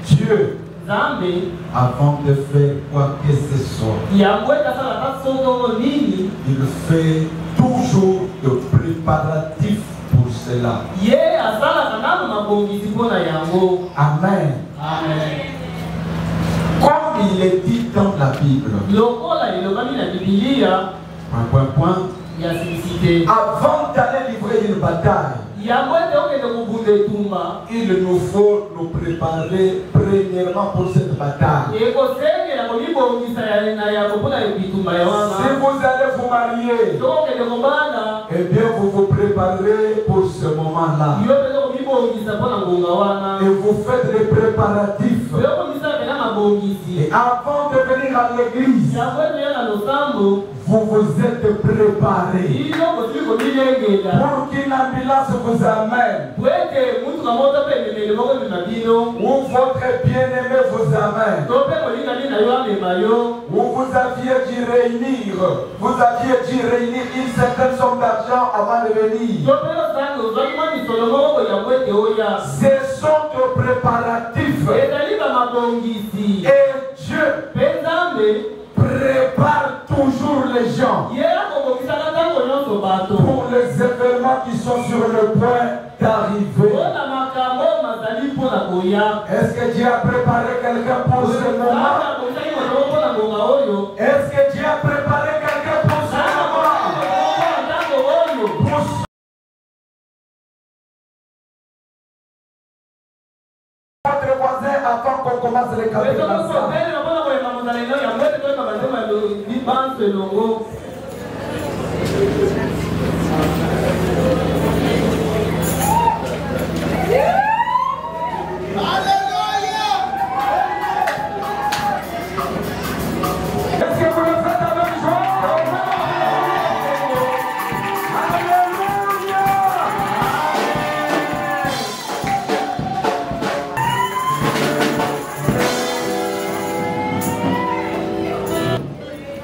Dieu, avant de faire quoi que ce soit, il fait toujours de préparatifs pour cela. Amen. Amen. Comme il est dit dans la Bible, avant d'aller livrer une bataille, il nous faut nous préparer premièrement pour cette bataille. Si vous allez vous marier, eh bien vous vous préparez pour ce moment-là. Et vous faites les préparatifs. Et avant de venir à l'église, vous vous êtes préparés pour qu'une ambulance vous amène, ou votre bien-aimé vous amène, ou vous aviez dû réunir une certaine somme d'argent avant de venir. Ce sont de préparatifs. Et Dieu prépare toujours les gens pour les événements qui sont sur le point d'arriver. Est-ce que Dieu a préparé quelqu'un pour ce moment? Est-ce que Dieu a préparé quelqu'un pour ce moment? Votre voisin attend qu'on commence les calculations.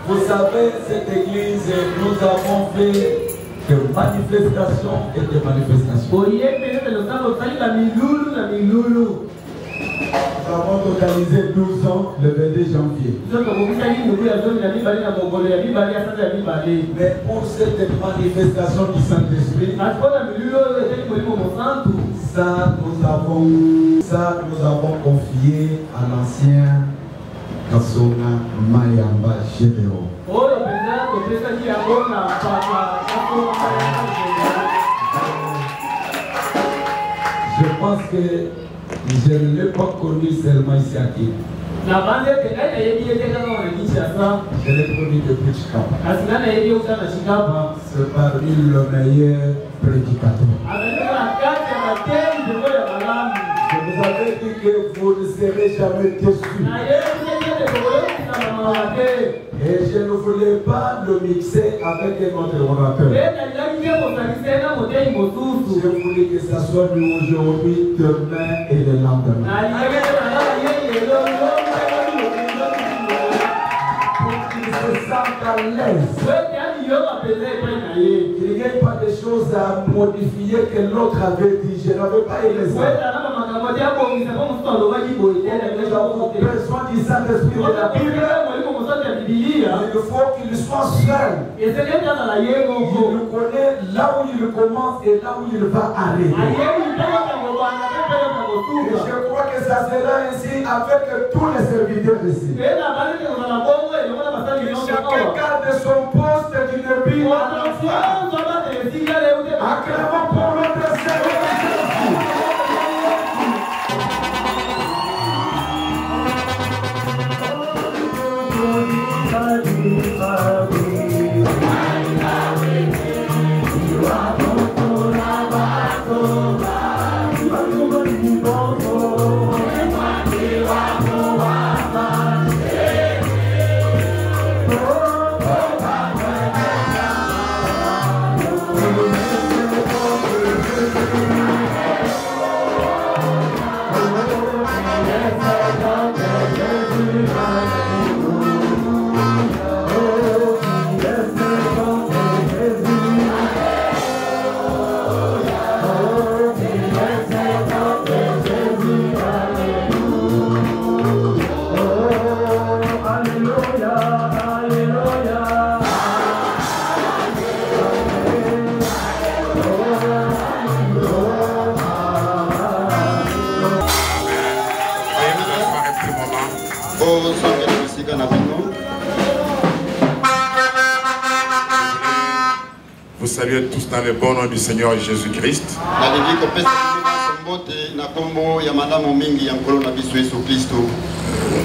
Vous savez, cette église, nous avons fait des manifestations et des manifestations. Nous avons totalisé 12 ans le 22 janvier. Mais pour cette manifestation du Saint-Esprit, ça nous avons confié à l'ancien Kasonga Mayamba Gédéon. Je pense que je ne l'ai pas connu seulement ici à Kiev. Je l'ai connu depuis Chicago. C'est parmi le meilleur prédicateur. Je vous avais dit que vous ne serez jamais déçus. Et je ne voulais pas le mixer avec un autre orateur. Je voulais que ça soit nous aujourd'hui, demain et le lendemain. Pour qu'ils se sentent à l'aise. Il n'y a pas de choses à modifier que l'autre avait dit. Je n'avais pas aimé ça. Nous avons besoin du Saint-Esprit de la Bible. Il faut qu'il soit seul. Il connaît là où il commence et là où il va arriver. Et je crois que ça sera ainsi avec tous les serviteurs ici. Chacun garde son poste d'une vie à la fois. Acclamons pour notre Seigneur Jésus. Vous saluez tous dans le bon nom du Seigneur Jésus-Christ.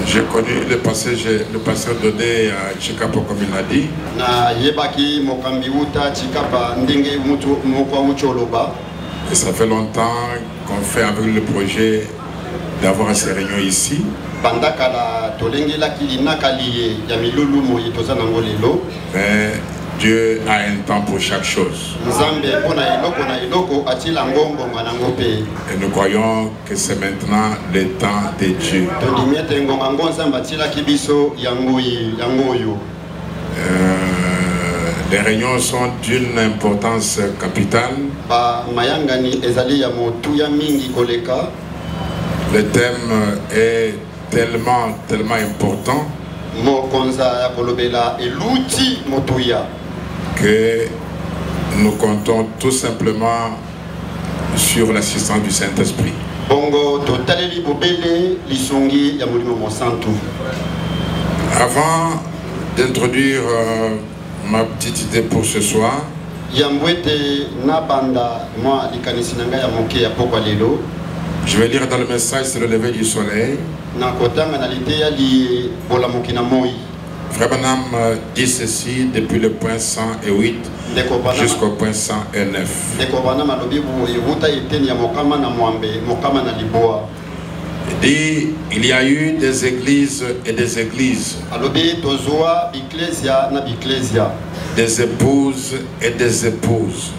J'ai connu le pasteur Dodé à Chikapa comme il l'a dit. Et ça fait longtemps qu'on fait avec le projet d'avoir ces réunions ici. Mais Dieu a un temps pour chaque chose. Et nous croyons que c'est maintenant le temps de Dieu. Les réunions sont d'une importance capitale. Le thème est tellement important que nous comptons tout simplement sur l'assistance du Saint-Esprit. Avant d'introduire ma petite idée pour ce soir, je vais lire dans le message sur le lever du soleil. Frère Branham dit ceci depuis le point 108 jusqu'au point 109. Il dit, il y a eu des églises et des églises, des épouses et des épouses,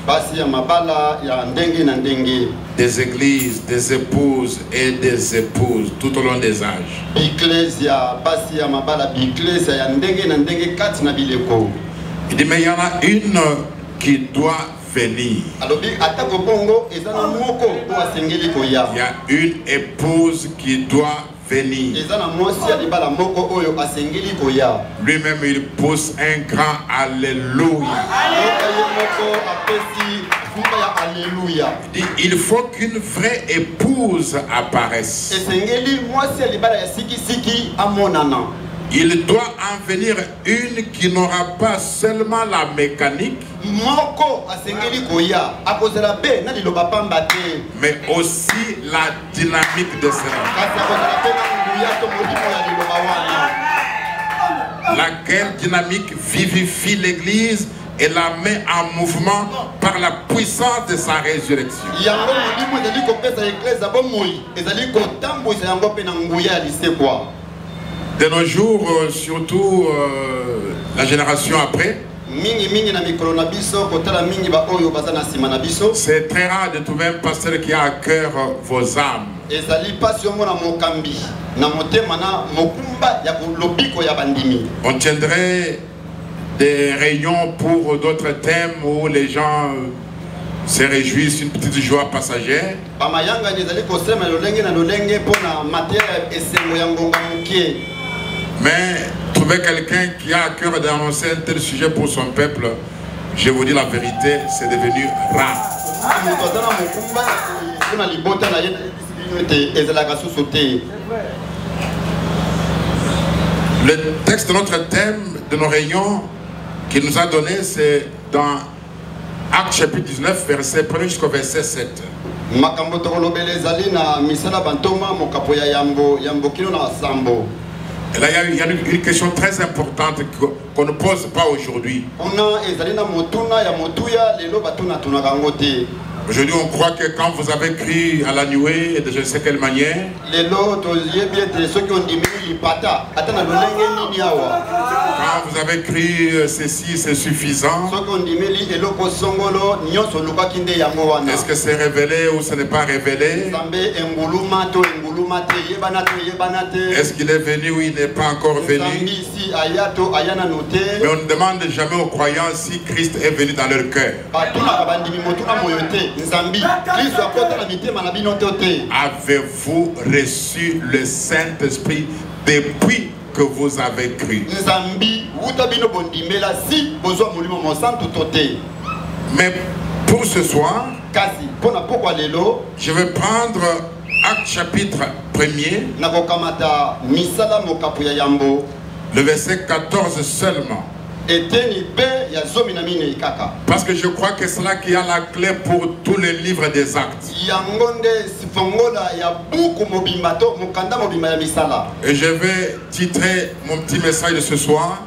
des églises, des épouses et des épouses tout au long des âges. Il dit, mais il y en a une qui doit venir. Il y a une épouse qui doit venir. Lui-même il pousse un grand Alléluia. Il dit, il faut qu'une vraie épouse apparaisse. Il doit en venir une qui n'aura pas seulement la mécanique, mais aussi la dynamique de cela, laquelle dynamique vivifie l'Église et la met en mouvement par la puissance de sa résurrection. De nos jours, surtout la génération après, c'est très rare de trouver un pasteur qui a à cœur vos âmes. On tiendrait des réunions pour d'autres thèmes où les gens se réjouissent, une petite joie passagère. Mais trouver quelqu'un qui a à cœur d'annoncer un tel sujet pour son peuple, je vous dis la vérité, c'est devenu rare. Le texte de notre thème de nos réunions qu'il nous a donné, c'est dans Actes chapitre 19, verset 1 jusqu'au verset 7. Et là, il y a une question très importante qu'on ne pose pas aujourd'hui. Aujourd'hui, on croit que quand vous avez cru à la nuée de je ne sais quelle manière, quand vous avez cru ceci, c'est suffisant. Est-ce que c'est révélé ou ce n'est pas révélé? Est-ce qu'il est venu ou il n'est pas encore venu? Mais on ne demande jamais aux croyants si Christ est venu dans leur cœur. Avez-vous reçu le Saint-Esprit depuis que vous avez cru? Mais pour ce soir, je vais prendre Actes chapitre 1er, le verset 14 seulement. Parce que je crois que c'est là qu'il y a la clé pour tous les livres des actes. Et je vais titrer mon petit message de ce soir: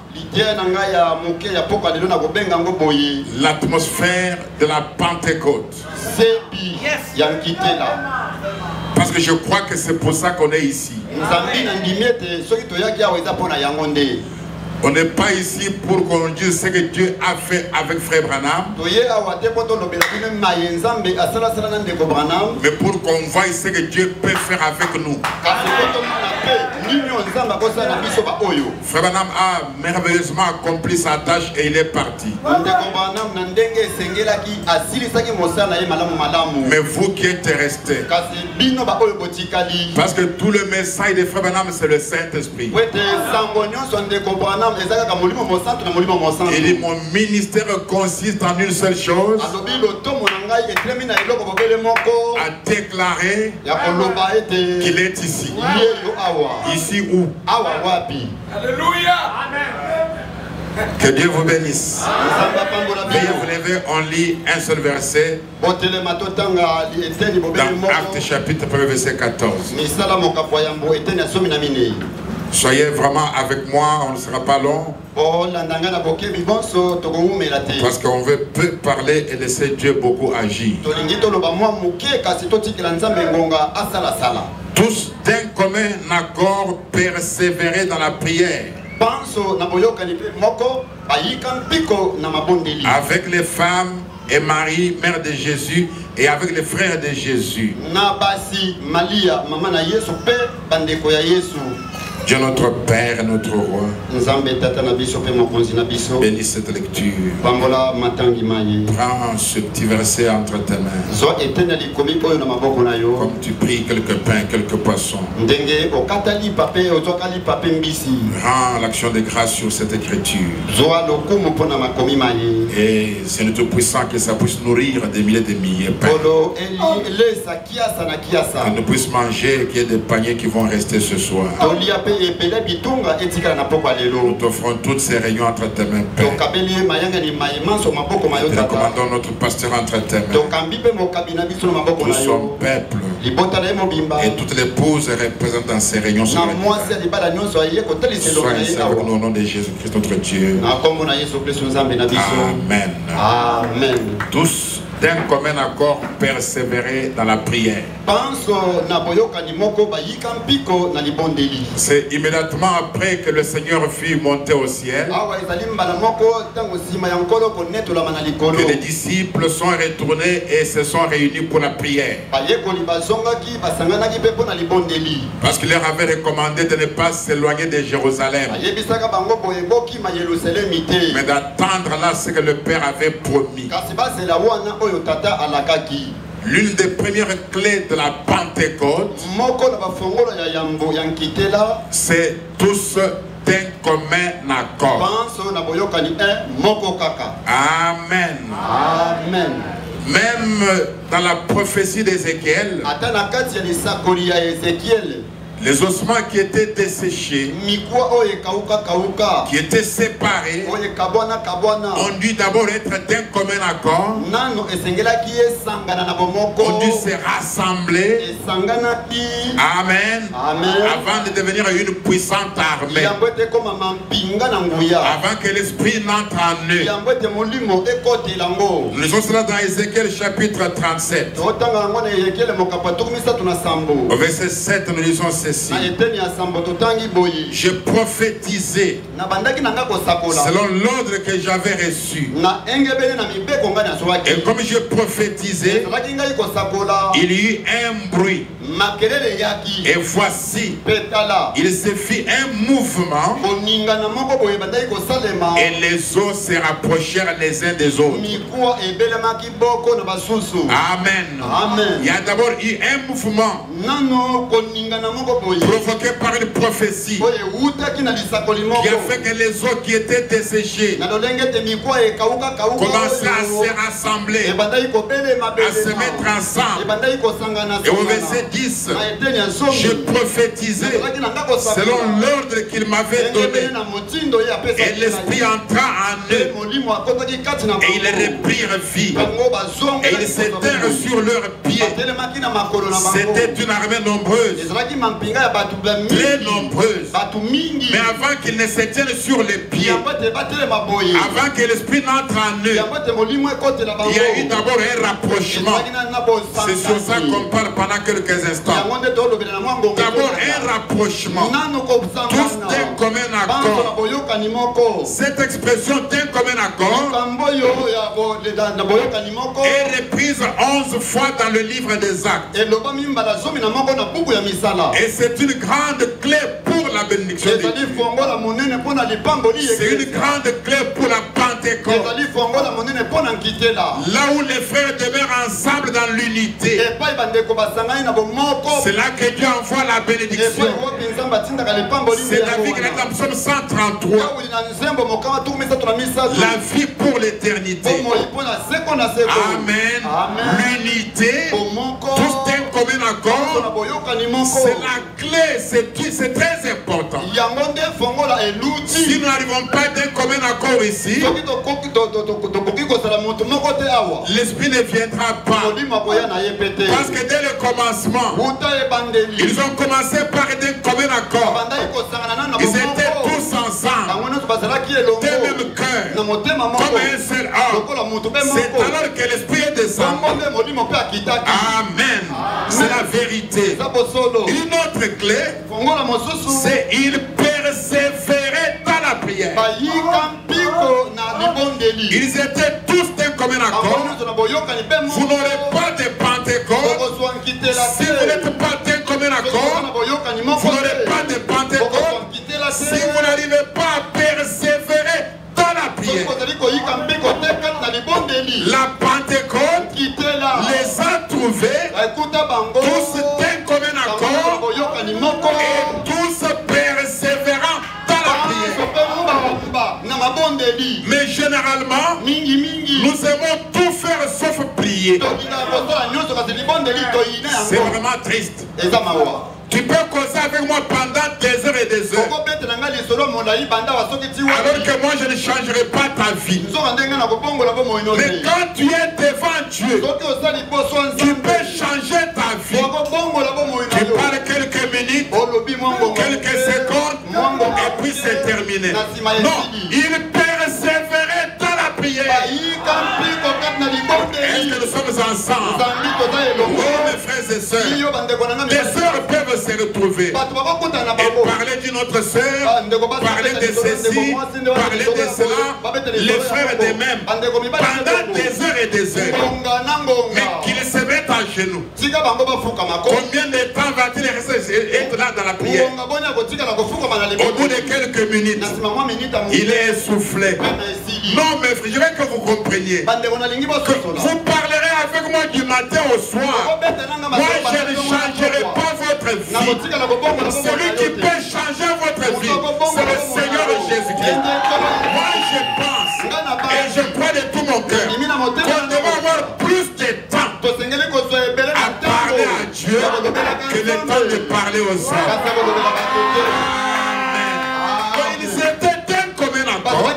l'atmosphère de la Pentecôte. Parce que je crois que c'est pour ça qu'on est ici. On n'est pas ici pour qu'on dise ce que Dieu a fait avec Frère Branham, mais pour qu'on voie ce que Dieu peut faire avec nous. Frère Branham a merveilleusement accompli sa tâche et il est parti. Mais vous qui êtes restés, parce que tout le message de Frère Branham, c'est le Saint-Esprit. Il dit: mon ministère consiste en une seule chose, à déclarer qu'il est ici. Ici où? Alléluia. Que Dieu vous bénisse. Veuillez vous lever, on lit un seul verset dans Actes chapitre 1 verset 14. Soyez vraiment avec moi, on ne sera pas long. Parce qu'on veut peu parler et laisser Dieu beaucoup agir. Tous d'un commun accord persévérer dans la prière, avec les femmes et Marie, mère de Jésus, et avec les frères de Jésus. Dieu notre Père, notre Roi, bénis cette lecture. Prends ce petit verset entre tes mains. Comme tu pries quelques pains, quelques poissons. Rends l'action de grâce sur cette écriture. Et c'est notre puissant que ça puisse nourrir des milliers de milliers de pains. Que nous puissions manger, qu'il y ait des paniers qui vont rester ce soir. Nous t'offrons toutes ces réunions entre tes mains, Père. Nous recommandons notre pasteur entre tes mains. Tout son peuple et toutes les épouses représentent dans ces réunions. Sois ici avec nous au nom de Jésus-Christ notre Dieu. Amen. Amen. Tous d'un commun accord persévérer dans la prière. C'est immédiatement après que le Seigneur fut monté au ciel que les disciples sont retournés et se sont réunis pour la prière. Parce qu'il leur avait recommandé de ne pas s'éloigner de Jérusalem, mais d'attendre là ce que le Père avait promis. L'une des premières clés de la Pentecôte, c'est tous d'un commun accord. Amen. Amen. Même dans la prophétie d'Ézéchiel, les ossements qui étaient desséchés, qui étaient séparés, ont dû d'abord être d'un commun accord, ont dû se rassembler, amen, avant de devenir une puissante armée, avant que l'Esprit n'entre en eux. Nous lisons cela dans Ézéchiel chapitre 37. Au verset 7, nous lisons ceci: je prophétisais selon l'ordre que j'avais reçu. Et comme je prophétisais, il y eut un bruit. Et voici, il se fit un mouvement et les os se rapprochèrent les uns des autres. Amen. Il y a d'abord eu un mouvement provoqué par une prophétie qui a fait que les eaux qui étaient desséchées commençaient à se rassembler, à se mettre ensemble. Et au verset 10, je prophétisais selon l'ordre qu'il m'avait donné. Et l'esprit entra en eux. Et ils reprirent vie. Et ils s'étèrent sur leurs pieds. C'était une armée nombreuse, très nombreuse. Mais avant qu'ils ne se tiennent sur les pieds, avant que l'esprit n'entre en eux, il y a eu d'abord un rapprochement. C'est sur ça qu'on parle pendant quelques instants. D'abord un rapprochement. Tous d'un commun accord. Cette expression d'un commun accord est reprise 11 fois dans le livre des Actes. Et c'est une grande clé pour la bénédiction de Dieu. C'est une grande clé pour la Pentecôte. Là où les frères demeurent ensemble dans l'unité, c'est là que Dieu envoie la bénédiction. C'est la vie qui est dans Psaume 133. La vie pour l'éternité. Amen. L'unité, tous d'un commun accord, c'est la clé, c'est très important. Si nous n'arrivons pas d'un commun accord ici, l'esprit ne viendra pas. Parce que dès le commencement, ils ont commencé par d'un commun accord. Ils étaient tous ensemble, d'un même cœur, comme un seul homme. C'est alors que l'esprit est descendu. Amen. C'est la vérité. Une autre clé, c'est il persévérait dans la prière. Ils étaient tous d'un commun accord. Vous n'aurez pas de Pentecôte si vous n'êtes pas d'un commun accord. Vous n'aurez pas de Pentecôte si vous n'arrivez pas à persévérer dans la prière. La Pentecôte les a trouvés tous d'un commun accord et tous persévérants dans la prière. Mais généralement, nous aimons tout faire sauf prier. C'est vraiment triste. Tu peux causer avec moi pendant des heures et des heures, alors que moi je ne changerai pas ta vie. Mais quand tu es devant Dieu, tu peux changer ta vie. Tu parles quelques minutes, quelques secondes, et puis c'est terminé. Non, il persévérait dans la prière. Est-ce que nous sommes ensemble? Oui, mes frères et sœurs. Des sœurs peuvent se retrouver et parler d'une autre sœur, parler de ceci, parler de cela, les frères de même, pendant des heures et des heures. Mais qu'ils se mettent à genoux. Combien de temps va-t-il être là dans la prière? Au bout de quelques minutes, il est essoufflé. Non, mes frères, je veux que vous compreniez. Vous parlerez avec moi du matin au soir. Moi, je ne changerai pas votre vie. Celui qui peut changer votre vie, c'est le Seigneur Jésus-Christ. Moi, je pense et je crois de tout mon cœur qu'on devrait avoir plus de temps à parler à Dieu que le temps de parler aux hommes. Amen. Ils étaient d'un commun accord et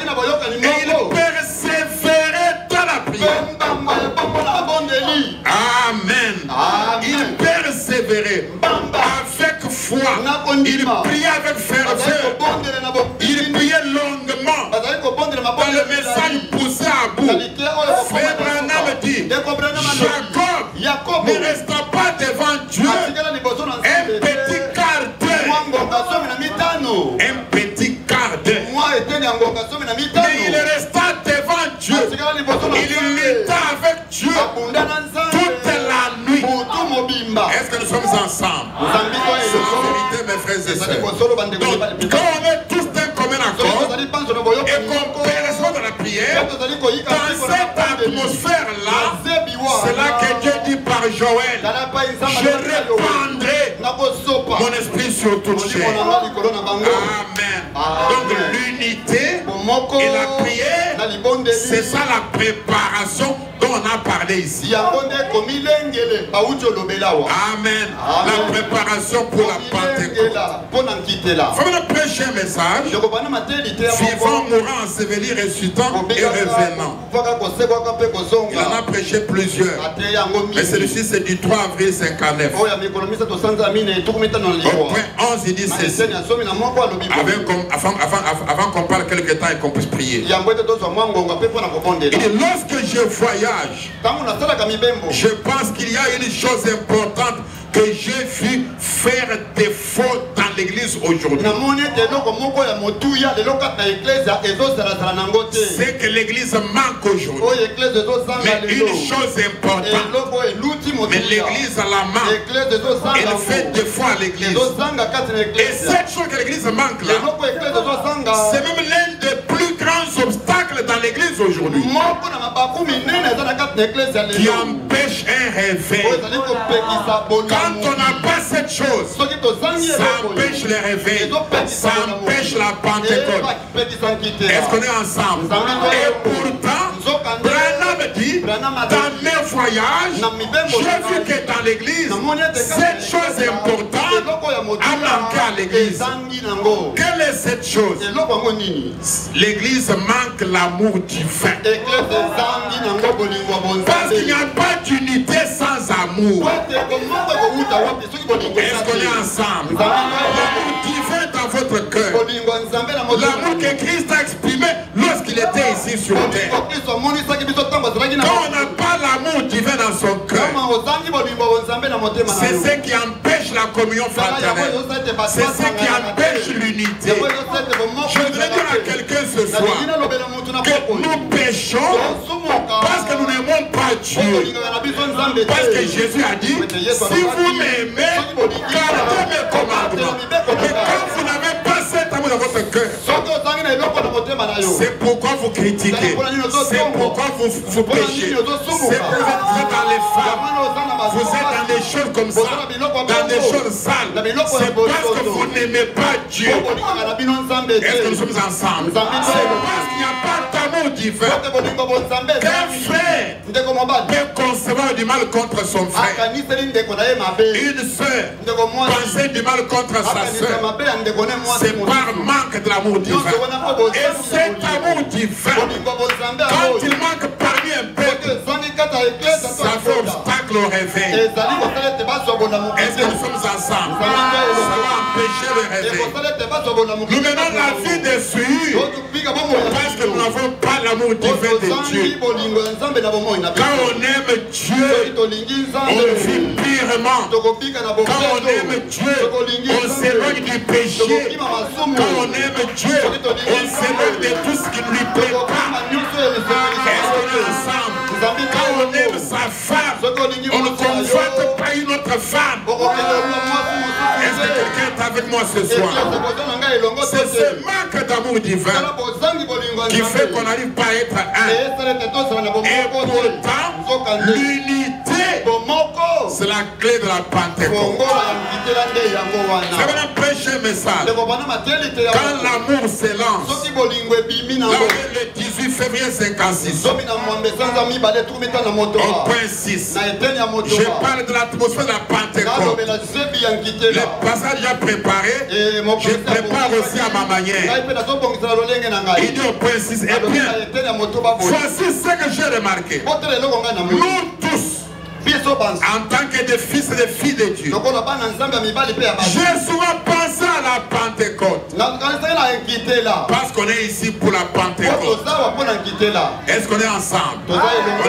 ils persévéraient dans la prière. Amen. Ils persévéraient avec foi. Ils priaient avec ferveur. Ils priaient longuement. Dans le message poussé à bout, Frère Branham dit, Jacob ne resta pas devant Dieu un petit quart d'heure. Un petit quart d'heure. Mais il resta devant Dieu. Il lutta avec Dieu toute la nuit. Est-ce que nous sommes ensemble? C'est la vérité, mes frères et sœurs. Donc, quand on est tous d'un commun accord et qu'on perçoit de la prière, dans cette atmosphère-là, c'est là que Dieu dit par Joël, je répandrai mon esprit sur toute chair. Amen. Donc Et la prière, c'est ça la préparation dont on a parlé ici. Amen. La préparation pour la Pentecôte. Faut me prêcher un message. Vivant, mourant, enseveli, ressuscitant et revenant. Il en a prêché plusieurs. Mais celui-ci, c'est du 3 avril 59. Au point 11, il dit ceci. Avant qu'on parle quelque temps et qu'on puisse prier. Il dit, lorsque je voyage, je pense qu'il y a une chose importante que j'ai vu faire défaut dans l'église aujourd'hui. C'est que l'église manque aujourd'hui. Mais une chose importante, mais l'église la manque. Elle fait défaut à l'église. Et cette chose que l'église manque là, c'est même l'un des plus grands obstacles dans l'église aujourd'hui, qui empêche un réveil. Quand on n'a pas cette chose, ça empêche le réveil, ça empêche la Pentecôte. Est-ce qu'on est ensemble? Et pourtant, Branham dit, dans mes voyages, j'ai vu que dans l'église, cette chose importante a manqué à l'église. Quelle est cette chose? L'église manque l'amour divin. Parce qu'il n'y a pas d'unité sans amour. Est-ce qu'on est ensemble? L'amour divin dans votre cœur. L'amour que Christ a exprimé lorsqu'il était ici sur terre. Quand on n'a pas l'amour divin dans son cœur, c'est ce qui empêche la communion fraternelle. C'est ce qui empêche l'unité. Je voudrais dire à quelqu'un ce soir que nous péchons parce que nous n'aimons pas Dieu. Parce que Jésus a dit, si vous m'aimez, gardez mes commandements. Mais quand vous n'avez pas cet amour dans votre cœur, c'est pourquoi vous critiquez, c'est pourquoi vous péchez, c'est pourquoi vous êtes dans les femmes, vous êtes dans des choses comme ça, dans des choses sales. C'est parce que vous n'aimez pas Dieu. Est-ce que nous sommes ensemble? C'est parce qu'il n'y a pas d'amour divin qu'un frère peut concevoir du mal contre son frère. Une soeur penser du mal contre sa soeur, c'est par manque de l'amour divin. Et cet amour divin, quand il manque parmi un peuple, ça fait obstacle au réveil. Est-ce que nous sommes ensemble? Ça va empêcher le réveil. Nous menons la vie de suivre parce que nous n'avons pas l'amour divin de Dieu. Quand on aime Dieu, on vit pirement. Quand on aime Dieu, on s'éloigne du péché. Quand on aime Dieu, on s'éloigne de tout ce qui ne lui plaît pas. Est-ce qu'on est ensemble? Quand on aime sa femme, on ne convoite pas une autre femme. Est-ce que quelqu'un est avec moi ce soir? C'est ce manque d'amour divin qui fait qu'on n'arrive pas à être un. Et pourtant, l'unité, c'est la clé de la Pentecôte. Ça va nous prêcher un message. Quand l'amour s'élance, là le 18 février 56, au point 6, je parle de l'atmosphère de la Pentecôte. Le passage déjà préparé, je prépare aussi à ma manière. Il dit au point 6, et bien, voici ce que j'ai remarqué. Nous tous, en tant que des fils et des filles de Dieu, j'ai souvent pensé à la Pentecôte. Parce qu'on est ici pour la Pentecôte. Est-ce qu'on est ensemble? On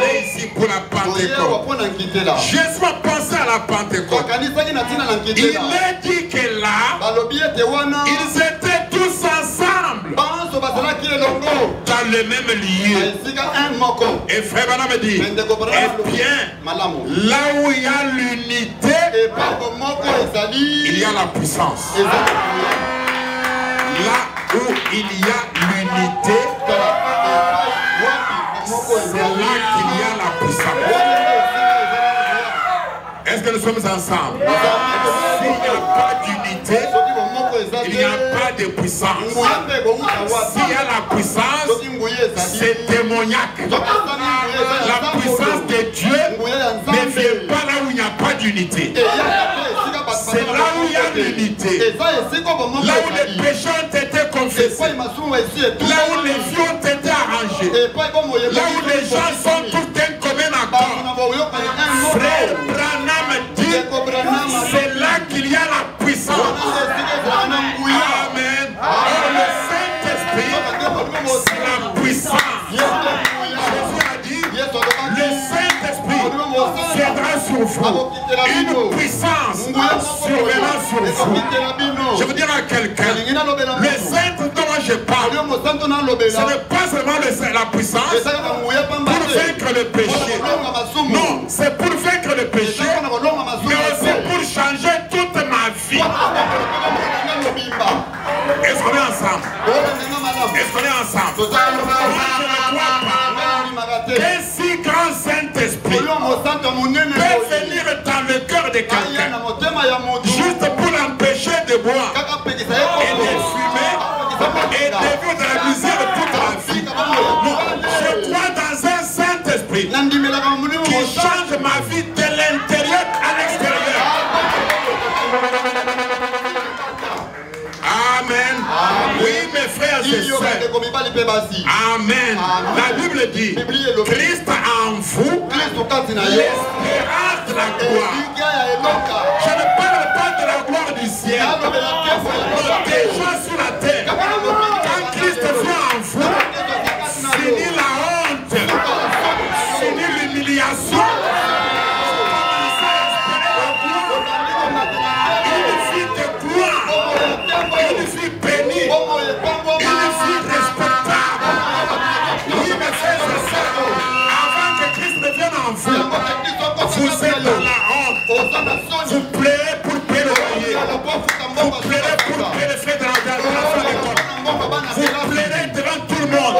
est ici pour la Pentecôte. J'ai souvent pensé à la Pentecôte. Il est dit que là, ils étaient tous ensemble dans le même lieu. Et frère Branham me dit, eh bien, là où il y a l'unité, il y a la puissance. Là où il y a l'unité, c'est là qu'il y a la puissance. Est-ce que nous sommes ensemble? S'il n'y a pas d'unité, il n'y a pas de puissance. S'il y a la puissance, c'est démoniaque. La puissance de Dieu ne vient pas là où il n'y a pas d'unité. C'est là où il y a l'unité. Là où les péchés ont été confessés. Là où les vies ont été arrangées. Là où les gens sont tous d'un commun accord. Frère Branham dit, c'est là qu'il y a la puissance. Amen. Et le Saint-Esprit, c'est la puissance. Jésus a dit, le Saint-Esprit viendra sur vous. Une puissance survenant sur vous. Je veux dire à quelqu'un, le Saint dont je parle, ce n'est pas seulement la puissance pour vaincre le péché. Non, c'est pour vaincre le péché, mais aussi pour changer toute ma vie. Est-ce qu'on est ensemble? Est-ce qu'on est ensemble? Moi, je ne crois pas qu'un si grand Saint-Esprit peut venir dans le cœur de quelqu'un juste pour l'empêcher de boire et de fumer et de vivre de la misère toute la vie. Non, je crois dans un Saint-Esprit qui change ma vie de l'intérieur à l'extérieur. Amen. Oui, mes frères et sœurs. Amen. La Bible dit, Christ en vous, l'espérance de la gloire. Je ne parle pas de la gloire du ciel, mais des gens sur la terre. Quand Christ vient en vous, finit la honte, finit l'humiliation. Une fille bénie, une fille respectable. Oui, mes frères et sœurs, avant que Christ ne vienne en vous, vous êtes dans la honte. Vous pleurez pour payer le loyer. Vous pleurez pour payer les frais de l'école. Vous pleurez devant tout le monde.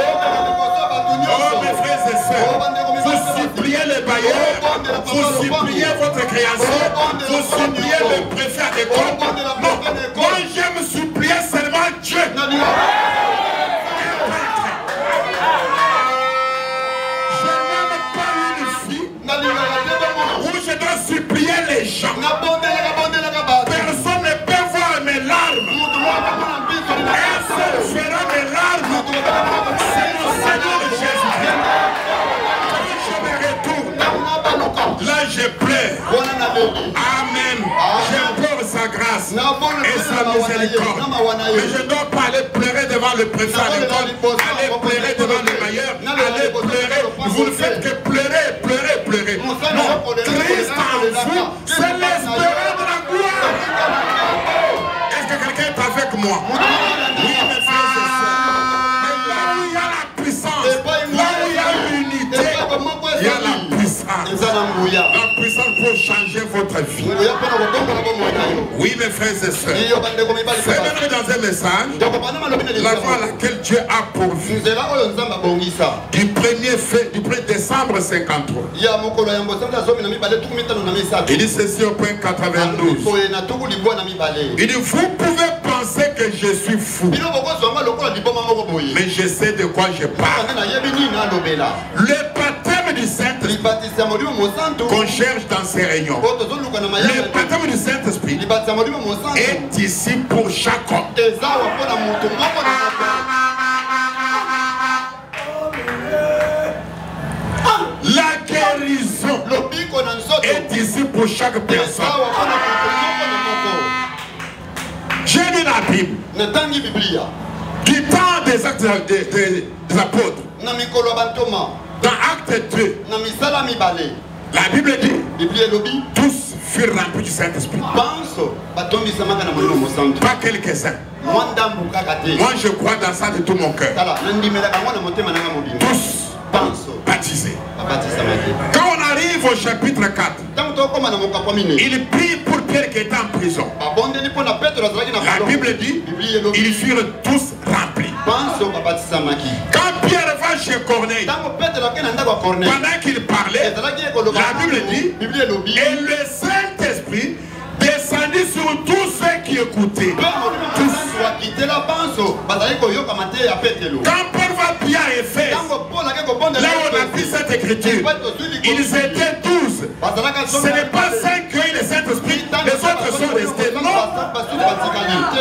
Oh, mes frères et sœurs, vous suppliez les bailleurs, vous suppliez votre créancier, vous suppliez le préfet d'école. Non, moi j'aime supplier seulement Dieu. Je n'aime pas une fille où je dois supplier les gens. Personne ne peut voir mes larmes. Un seul verra mes larmes. C'est le Seigneur Jésus-Christ. Là je pleure. Amen. J'implore sa grâce et sa miséricorde. Mais je ne dois pas aller pleurer devant le préfet à l'école, aller pleurer devant le maire, aller pleurer. Vous ne faites que pleurer, pleurer, pleurer. Non, Christ en vous, c'est l'espérance de la gloire. Est-ce que quelqu'un est avec moi? Oui, mes frères et sœurs. Mais là où il y a la puissance, là où il y a l'unité, il y a la puissance. La puissance pour changer votre vie. Oui, mes frères et sœurs. C'est même dans un message, la voie à laquelle Dieu a pourvu. Du 1er décembre 53. Il dit ceci au point 92. Il dit, vous pouvez penser que je suis fou, mais je sais de quoi je parle. Le baptême du Saint-Esprit qu'on cherche dans ces réunions, le baptême du Saint-Esprit est ici pour chaque homme. La guérison est ici pour chaque personne. J'ai lu la Bible du temps des actes des apôtres. Dans Acte 2, la Bible dit, tous furent remplis du Saint-Esprit. Pas quelques-uns. Moi je crois dans ça de tout mon cœur. Tous baptisés. Quand on arrive au chapitre 4, il prie pour Pierre qui était en prison. La Bible dit, ils furent tous remplis. Quand Pierre va chez Corneille, pendant qu'il parlait, la Bible dit, et le Saint-Esprit descendit sur tous ceux qui écoutaient. Tous. Quand Paul va prier à Éphèse, là où on a pris cette écriture, ils étaient 12. Ce n'est pas 5 qui ont eu le Saint-Esprit, les autres sont restés. Non,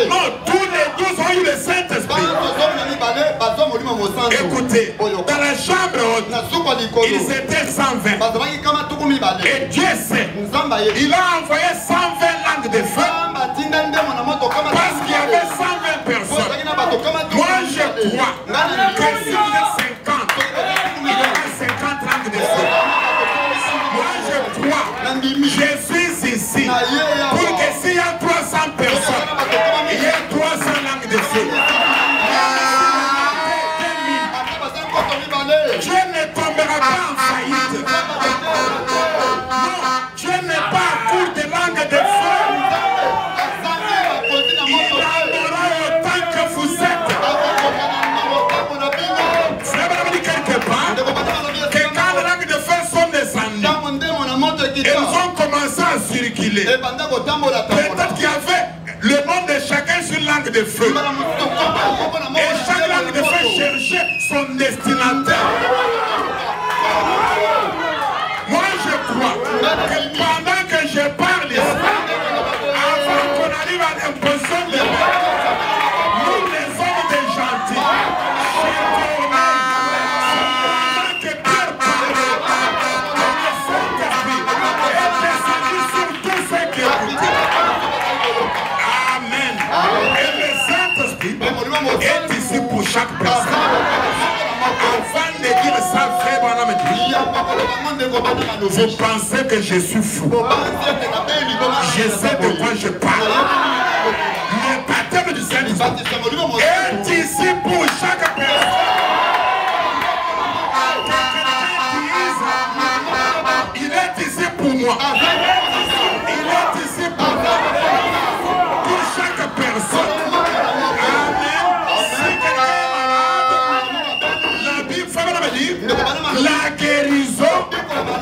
non, tous les 12 ont eu le Saint-Esprit. Écoutez, dans la chambre haute, ils étaient 120. Et Dieu sait, il a envoyé 120 langues de feu parce qu'il y avait 120 personnes. Moi je crois que si vous êtes 50, il y aura 50 langues de feu. Moi je crois, je suis ici pour que s'il y a 300 personnes, il y ait 300 langues de feu. Dieu ne tombera pas en faillite. Non, Dieu n'est pas à court de langues de feu. Il en aura autant que vous êtes. Frère, vous dit quelque part que quand les langues de feu sont descendues, elles ont commencé à circuler. Peut-être qu'il y avait le nom de chacun sur une langue de feu. Et chaque langue de feu cherchait son destinataire. Moi je crois que pendant que je parle ici, avant qu'on arrive à l'imposition de Dieu, nous les hommes des gentils, pendant que Pierre parle, le Saint-Esprit est descendu sur tous ceux qui écoutent. Amen. Et le Saint-Esprit est ici pour chaque personne. Avant de dire ça, frère, vous pensez que je suis fou. Je sais de quoi je parle. Le baptême du Saint-Esprit est ici pour chaque personne. Il est ici pour moi. Il est ici pour moi. Pour chaque personne. Amen. Si quelqu'un est malade, la guérison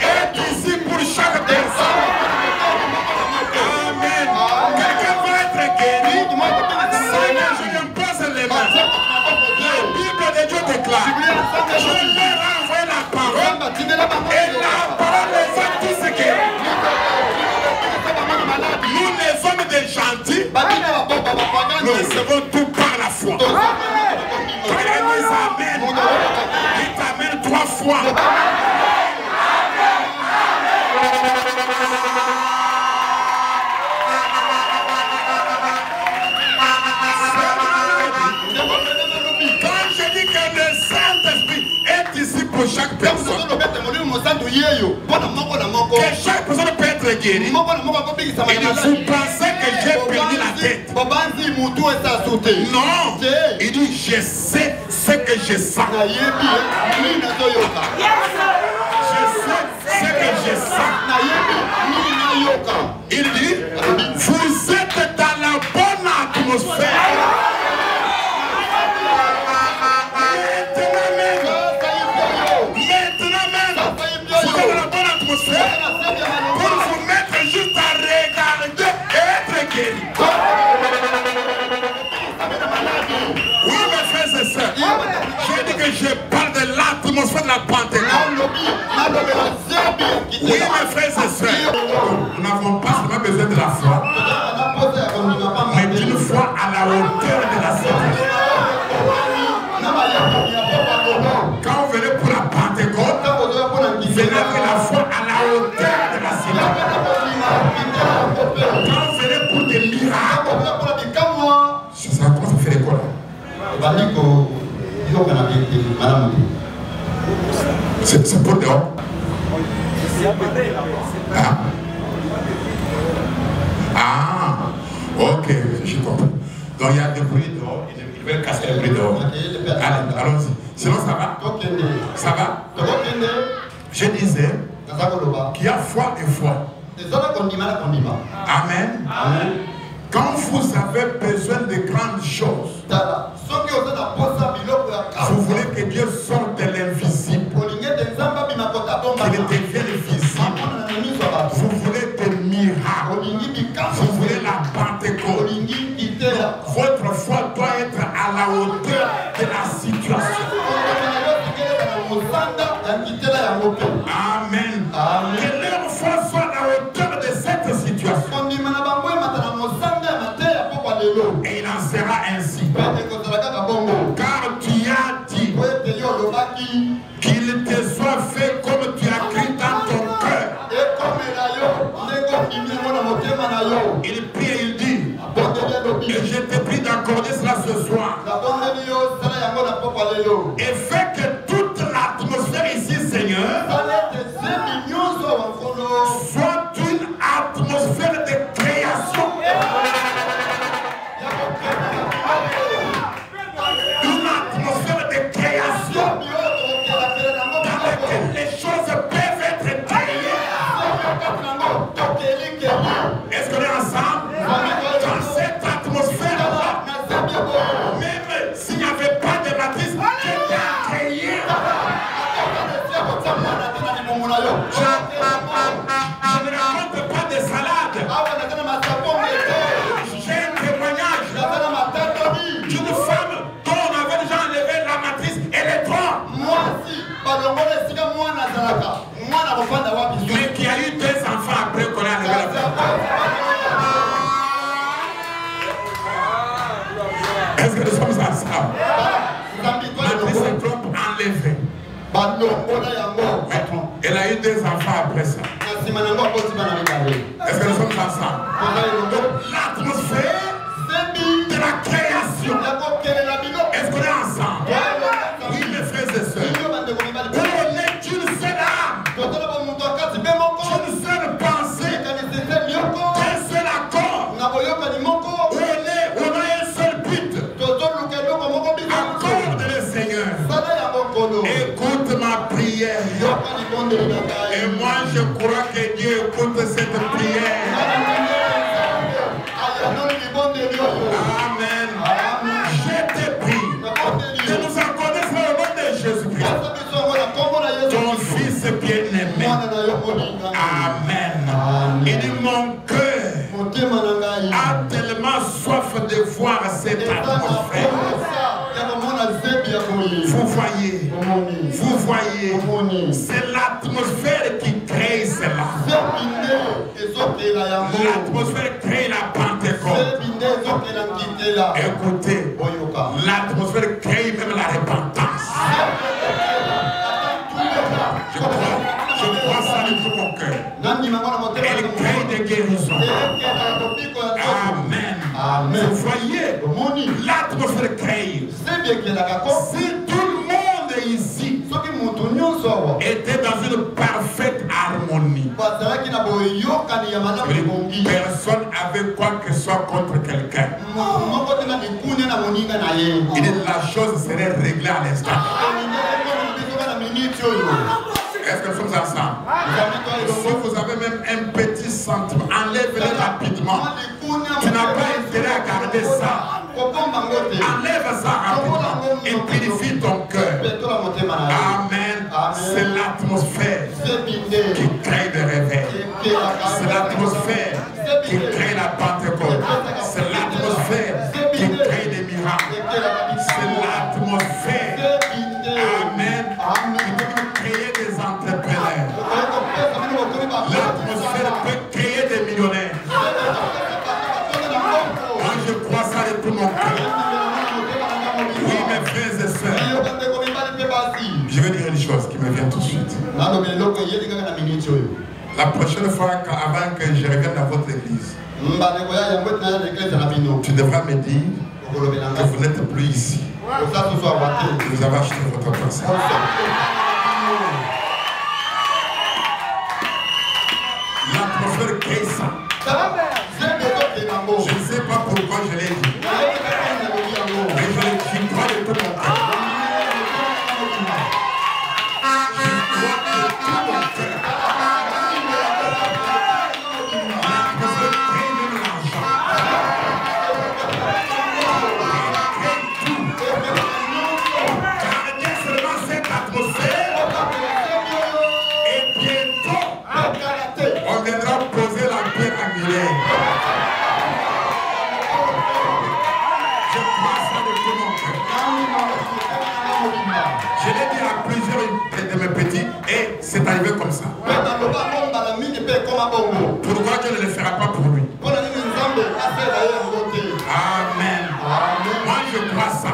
est ici pour chaque personne. Amen. Quelqu'un va être guéri. Seigneur, je lui place les mains. La Bible de Dieu déclare, je leur envoie la parole et la parole les a tous guéris. Nous les hommes des gentils, nous recevons tout par la foi. Quelqu'un nous amène. Il t'amène 3 fois. Quand je dis que le Saint-Esprit est ici pour chaque personne, que chaque personne peut être guérie, et vous pensez que j'ai perdu la tête. Non, il dit je sais ce que je sens. Je sais ce que je sens. Il dit vous êtes dans la bonne atmosphère. Maintenant même, vous êtes dans la bonne atmosphère pour vous mettre juste à regarder et être guéri. Oui, mes frères et sœurs, j'ai dit que je parle de l'atmosphère de la Pentecôte. Oui, mes frères et sœurs, nous n'avons pas seulement besoin de la foi, mais d'une foi à la hauteur de la situation. Quand vous venez pour la Pentecôte, venez avec la foi à la hauteur de la situation. Quand vous venez pour des miracles, ça commence à faire l'école. C'est pour dehors. Ah, ok, je comprends. Donc il y a des bruits dehors, ils veulent casser les bruits dehors. Allez, allons-y. Sinon ça va? Ça va? Je disais qu'il y a foi et foi. Amen. Amen. Quand vous avez besoin de grandes choses, vous voulez que Dieu sorte de l'invisible, qu'il devienne visible. Vous voulez des miracles, vous voulez la Pentecôte. Votre foi doit être à la hauteur de la situation. Amen. Que leur foi soit à la hauteur de cette situation. Et il en sera ainsi. Car tu as dit qu'il te soit fait comme tu as cru dans ton cœur. Il prie et il dit, et je te prie d'accorder cela ce soir. Et fais que toute l'atmosphère ici, Seigneur, soit une atmosphère de création. Une atmosphère de création dans laquelle les choses peuvent être créées. Est-ce qu'on est ensemble? Dans cette atmosphère-là, même s'il n'y avait pas de matrice, Dieu l'a créé. Je ne raconte pas de salade. J'ai un témoignage d'une femme dont on avait déjà enlevé la matrice et les droits. Mais qui a eu 2 enfants après qu'on a enlevé la matrice. Est-ce que nous sommes ensemble? Matrice est trop enlevée. Elle a eu 2 enfants après ça. Est-ce que nous sommes ensemble? L'atmosphère de la création. Est-ce qu'on est ensemble? Oui, mes frères et sœurs. On est une seule âme, une seule pensée, un seul accord. On a un seul but. Accorde le Seigneur. Écoute ma prière. Et moi je crois que Dieu écoute cette prière. Amen. Je te prie de nous accorder cela au nom de Jésus-Christ, ton fils bien-aimé. Amen. Il dit mon cœur a tellement soif de voir cette atmosphère. Vous voyez, c'est l'atmosphère qui crée cela. L'atmosphère crée la Pentecôte. Écoutez, l'atmosphère crée même la repentance. Je crois ça de tout mon cœur. Elle crée des guérisons. Amen. Vous voyez, l'atmosphère crée. Si tout le monde ici était dans une parfaite harmonie, personne n'avait quoi que ce soit contre quelqu'un. Et la chose serait réglée à l'instant. Est-ce que nous sommes ensemble? Si vous avez même un petit sentiment, enlève-le rapidement. Tu n'as pas intérêt à garder ça. Enlève ça rapidement et purifie ton cœur. Amen. C'est l'atmosphère qui crée des réveils. C'est l'atmosphère qui crée la Pentecôte. C'est l'atmosphère qui crée des miracles. C'est l'atmosphère, amen, qui peut créer des entrepreneurs. L'atmosphère peut créer des millionnaires. Moi je crois ça de tout mon cœur. Oui, mes frères et sœurs, je vais dire une chose qui me vient tout de suite. La prochaine fois, avant que je revienne dans votre église, tu devras me dire que vous n'êtes plus ici. Vous avez acheté votre place. L'atmosphère crée ça. Je ne sais pas pourquoi je l'ai dit. Mais je crois de tout mon cœur. On viendra poser la pierre angulaire. ça de tout mon cœur. Je l'ai dit à plusieurs de mes petits et c'est arrivé comme ça. Pourquoi Dieu ne le fera pas pour lui? Amen. Moi je crois ça.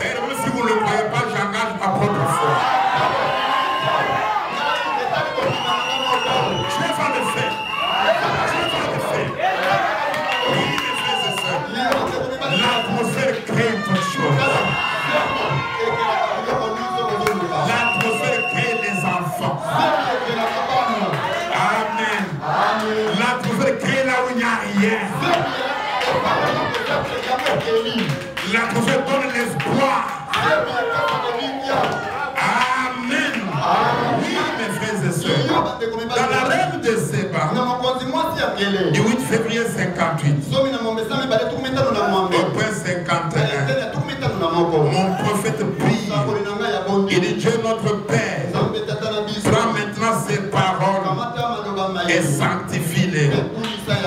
Et même si vous ne le croyez pas, j'engage ma propre foi. Dieu va le faire. Dieu va le faire. Oui, mes frères et sœurs. L'atmosphère crée toute chose. L'atmosphère crée des enfants. Amen. L'atmosphère crée là où il n'y a rien. L'atmosphère donne l'espoir. Amen. Oui, mes frères et sœurs. Dans la règle de Séba, du 8 février 58, au point 51, mon prophète prie. Il dit Dieu notre Père, prends maintenant ces paroles et sanctifie-les.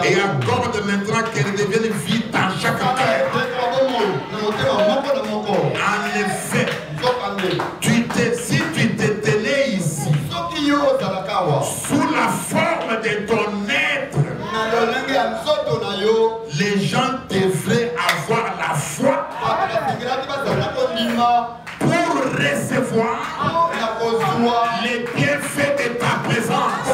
Et accorde maintenant qu'elles deviennent vie dans chaque cœur. En effet, si tu t'étais né ici, sous la forme de ton être, les gens devraient avoir la foi pour recevoir les bienfaits de ta présence.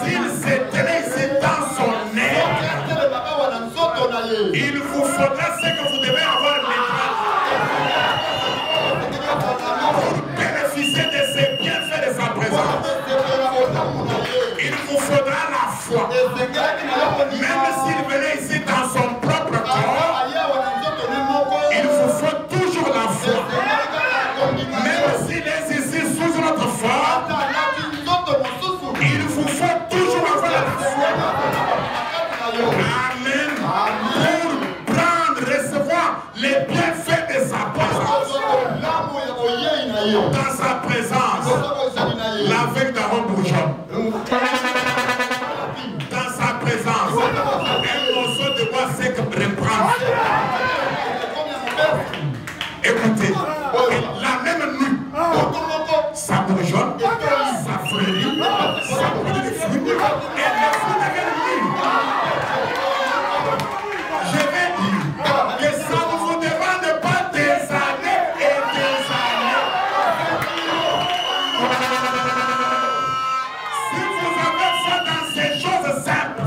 S'il s'était né dans son être, il vous faudra ce que vous devez avoir maintenant pour bénéficier de ces bienfaits de sa présence. Il vous faudra la foi. Même s'il venait ici dans son propre corps, il vous faut toujours la foi. Même s'il est ici sous notre forme, il vous faut toujours avoir la foi. Amen. Pour prendre, recevoir les bienfaits de sa présence. Dans sa présence, la veille d'Aaron bourgeonne. Dans sa présence, un morceau de bois sec reprend. Écoutez, la même nuit, ça bourgeonne, ça fleurit, ça produit des fruits, et les fruits deviennent mûrs. Je vais dire que ça ne vous demande pas des années et des années. Si vous avez fait dans ces choses simples,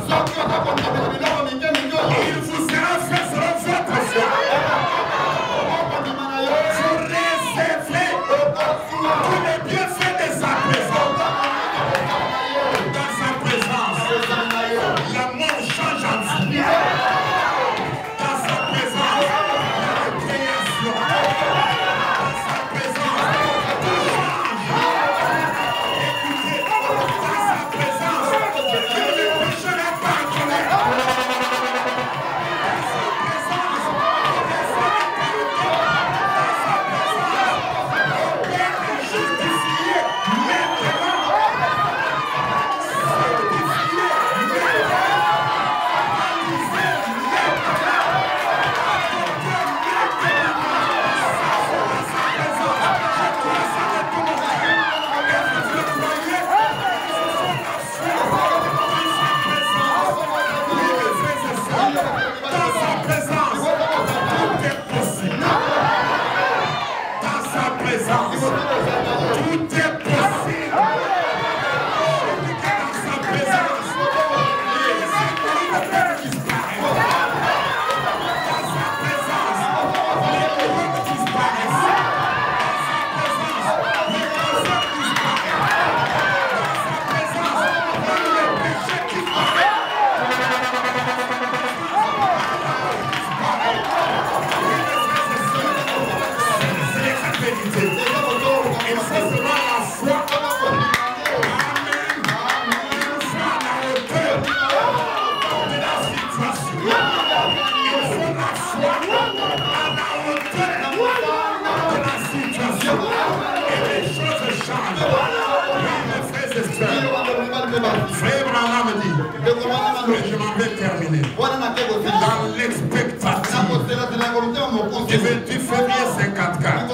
je m'en vais terminer. Dans l'expectative du 28 février 54,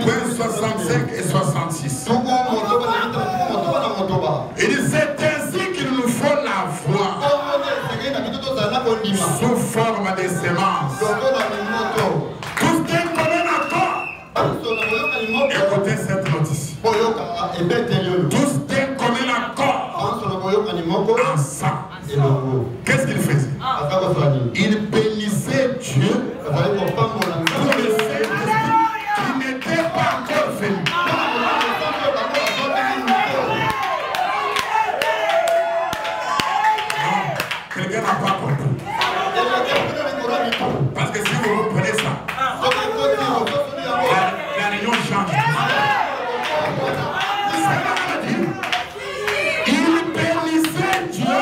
point 65 et 66. Il dit c'est ainsi qu'il nous faut la voir sous forme de semences. Tous d'un commun accord. Écoutez cette notice. Tous d'un commun accord. Ensemble. Qu'est-ce qu'il faisait? Il bénissait Dieu pour le Saint-Esprit qui n'était pas encore venu. Quelqu'un n'a pas compris. Parce que si vous reprenez ça, la réunion change. Il bénissait Dieu.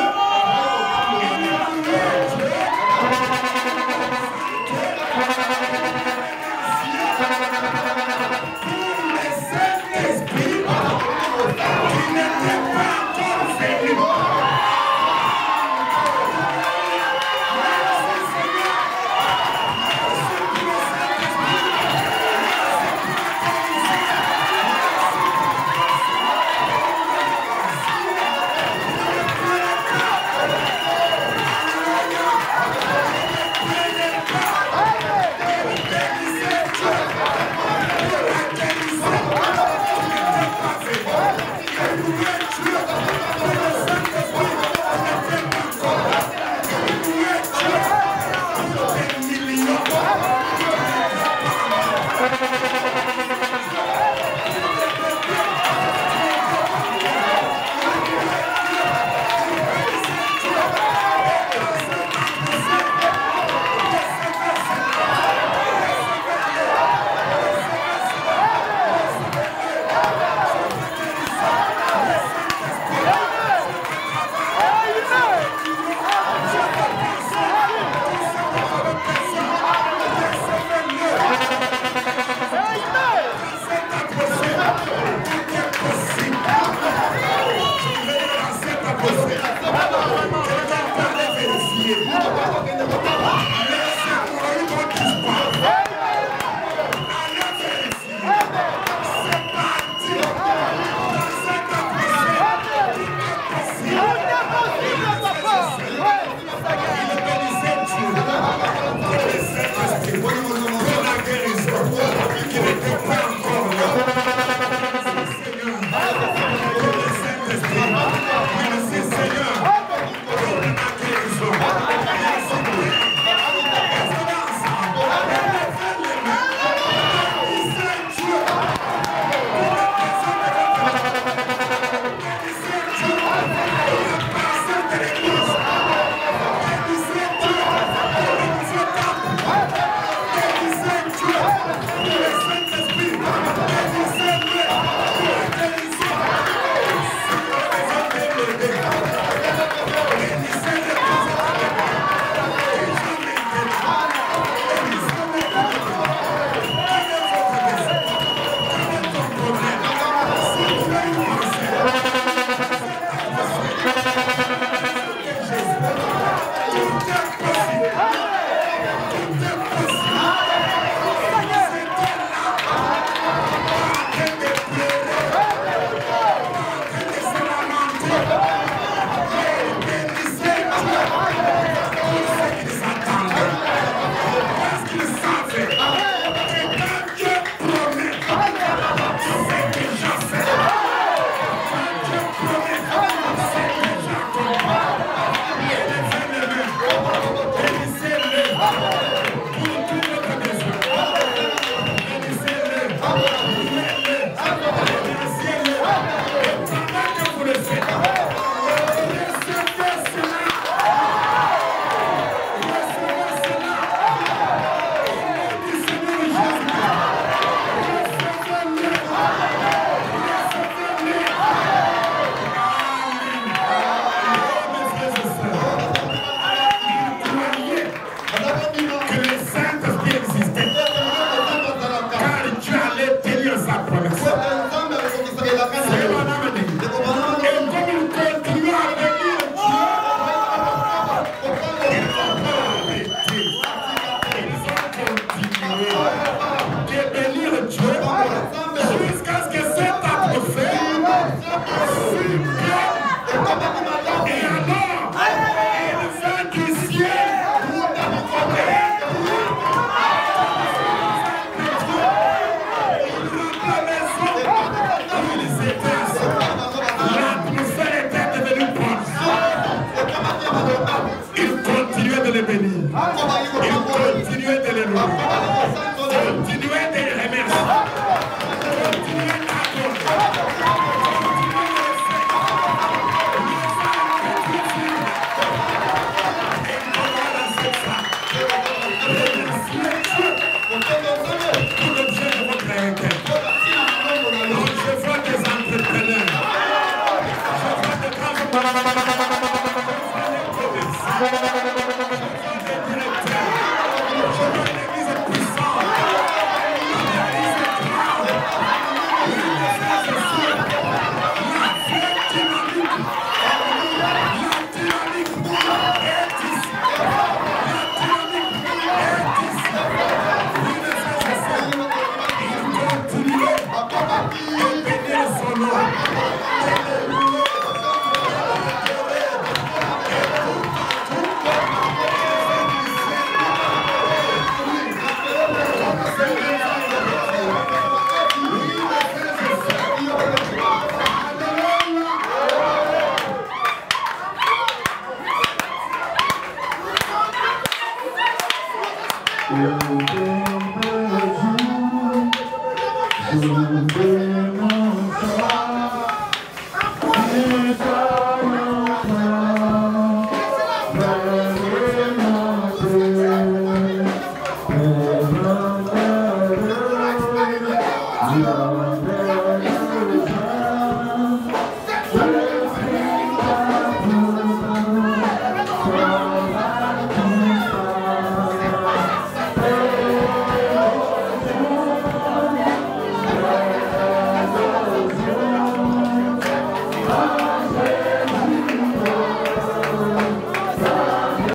Yeah.